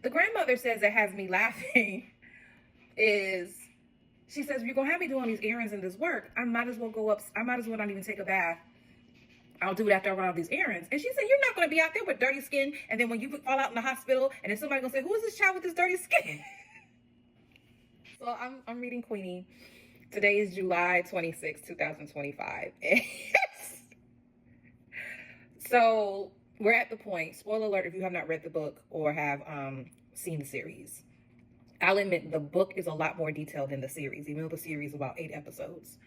The grandmother says that has me laughing is, she says, you're going to have me doing these errands and this work. I might as well go up. I might as well not even take a bath. I'll do it after I run all these errands. And she said, you're not going to be out there with dirty skin. And then when you fall out in the hospital, and then somebody's going to say, who is this child with this dirty skin? So I'm reading Queenie. Today is July 26, 2025. So we're at the point, spoiler alert if you have not read the book or have seen the series. I'll admit the book is a lot more detailed than the series, even though the series is about 8 episodes.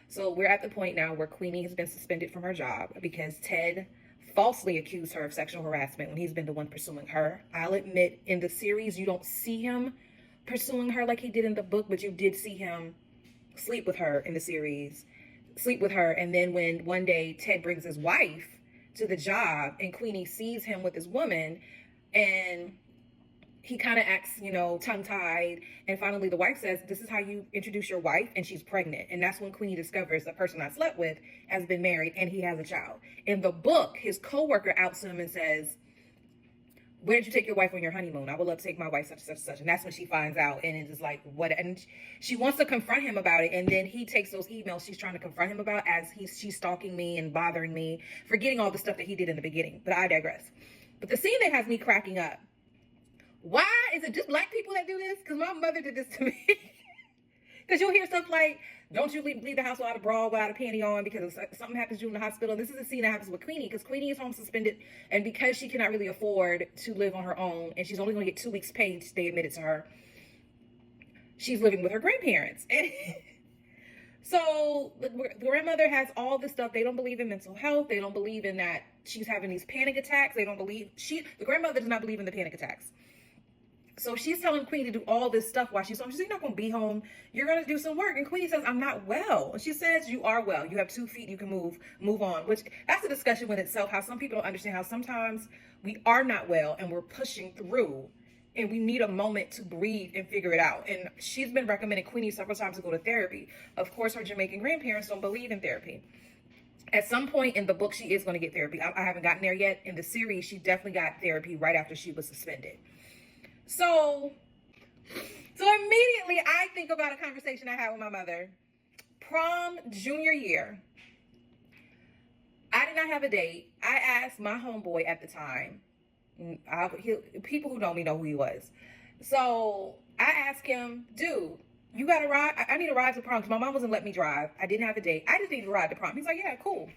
So we're at the point now where Queenie has been suspended from her job because Ted falsely accused her of sexual harassment when he's been the one pursuing her. I'll admit in the series, you don't see him pursuing her like he did in the book, but you did see him sleep with her in the series, And then when one day Ted brings his wife to the job and Queenie sees him with this woman and he kind of acts, tongue-tied. And finally the wife says, this is how you introduce your wife, and she's pregnant. And that's when Queenie discovers the person I slept with has been married and he has a child. In the book, his co-worker outs him and says, where did you take your wife on your honeymoon? I would love to take my wife such and such and such. And that's when she finds out, and it's like, what? And she wants to confront him about it. And then he takes those emails she's trying to confront him about as she's stalking me and bothering me, forgetting all the stuff that he did in the beginning. But I digress. But the scene that has me cracking up, why is it just black people that do this? Because my mother did this to me. Because you'll hear stuff like, don't you leave the house without a bra, without a panty on, because something happens to you in the hospital. This is a scene that happens with Queenie, because Queenie is home suspended, and because she cannot really afford to live on her own, and she's only going to get 2 weeks paid, they admitted to her, she's living with her grandparents. And so the grandmother has all this stuff. They don't believe in mental health. They don't believe in that she's having these panic attacks. They don't believe, the grandmother does not believe in the panic attacks. So she's telling Queenie to do all this stuff while she's home. She says, you're not going to be home. You're going to do some work. And Queenie says, I'm not well. And she says, you are well. You have 2 feet. You can move on. Which, that's a discussion with itself, how some people don't understand how sometimes we are not well and we're pushing through and we need a moment to breathe and figure it out. And she's been recommending Queenie several times to go to therapy. Of course, her Jamaican grandparents don't believe in therapy. At some point in the book, she is going to get therapy. I haven't gotten there yet. In the series, she definitely got therapy right after she was suspended. So immediately I think about a conversation I had with my mother. Prom junior year. I did not have a date. I asked my homeboy at the time. People who know me know who he was. So I asked him, dude, you got a ride? I need a ride to prom because my mom wasn't letting me drive. I didn't have a date. I just need a ride to prom. He's like, yeah, cool.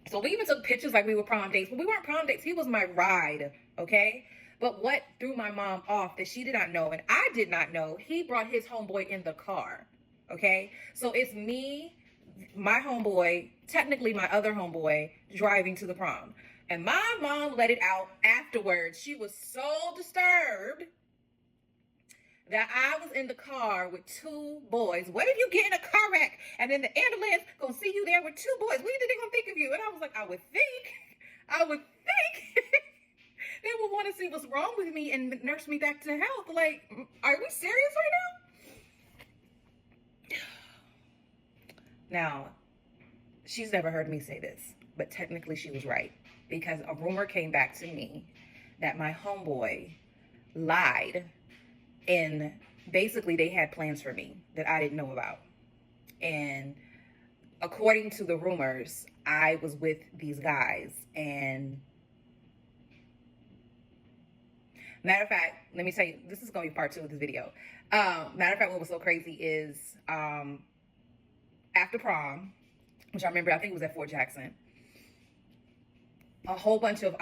So we even took pictures like we were prom dates, but we weren't prom dates. He was my ride, okay? But what threw my mom off that she did not know, and I did not know, he brought his homeboy in the car, okay? So it's me, my homeboy, technically my other homeboy, driving to the prom. And my mom let it out afterwards. She was so disturbed that I was in the car with 2 boys. What if you get in a car wreck and then the ambulance gonna see you there with 2 boys? What do you think they're gonna think of you? And I was like, I would think they would want to see what's wrong with me and nurse me back to health. Like, are we serious right now? Now, she's never heard me say this, but technically she was right. Because a rumor came back to me that my homeboy lied. And basically they had plans for me that I didn't know about. And according to the rumors, I was with these guys. And matter of fact, let me tell you, this is going to be part 2 of this video. Matter of fact, what was so crazy is after prom, which I remember, I think it was at Fort Jackson, a whole bunch of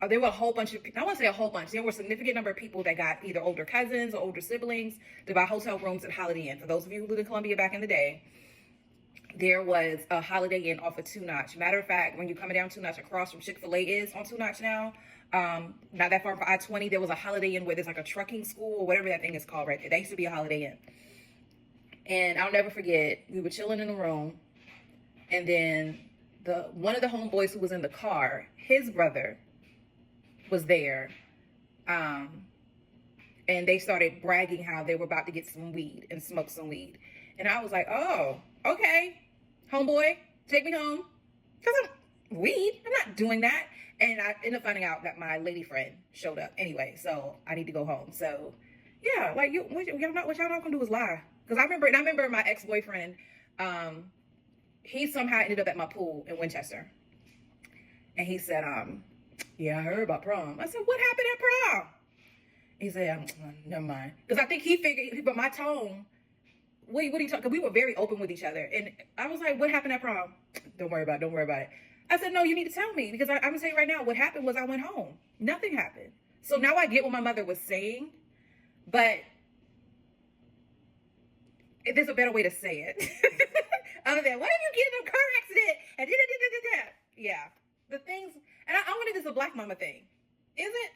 there were a whole bunch of, I won't say a whole bunch, there were a significant number of people that got either older cousins or older siblings to buy hotel rooms at Holiday Inn. For those of you who lived in Columbia back in the day, there was a Holiday Inn off of 2 Notch. Matter of fact, when you're coming down 2 Notch across from Chick-fil-A is on 2 Notch now, not that far from I-20, there was a Holiday Inn where there's like a trucking school or whatever that thing is called right there. That used to be a Holiday Inn. And I'll never forget, we were chilling in the room, and then one of the homeboys who was in the car, his brother was there, and they started bragging how they were about to get some weed and smoke some weed. And I was like, oh, okay, homeboy, take me home. Because weed. I'm not doing that. And I ended up finding out that my lady friend showed up anyway. So I need to go home. So yeah, like what y'all not gonna do is lie. Because I remember my ex-boyfriend, he somehow ended up at my pool in Winchester. And he said, yeah, I heard about prom. I said, what happened at prom? He said, never mind. Because I think he figured, but my tone, what are you talking? Because we were very open with each other. And I was like, what happened at prom? Don't worry about it. I said, no, you need to tell me. Because I'm going to tell you right now, what happened was I went home. Nothing happened. So now I get what my mother was saying. But there's a better way to say it. Other than, what if you get in a car accident? And yeah. The things, and I wonder if it's a black mama thing. Is it?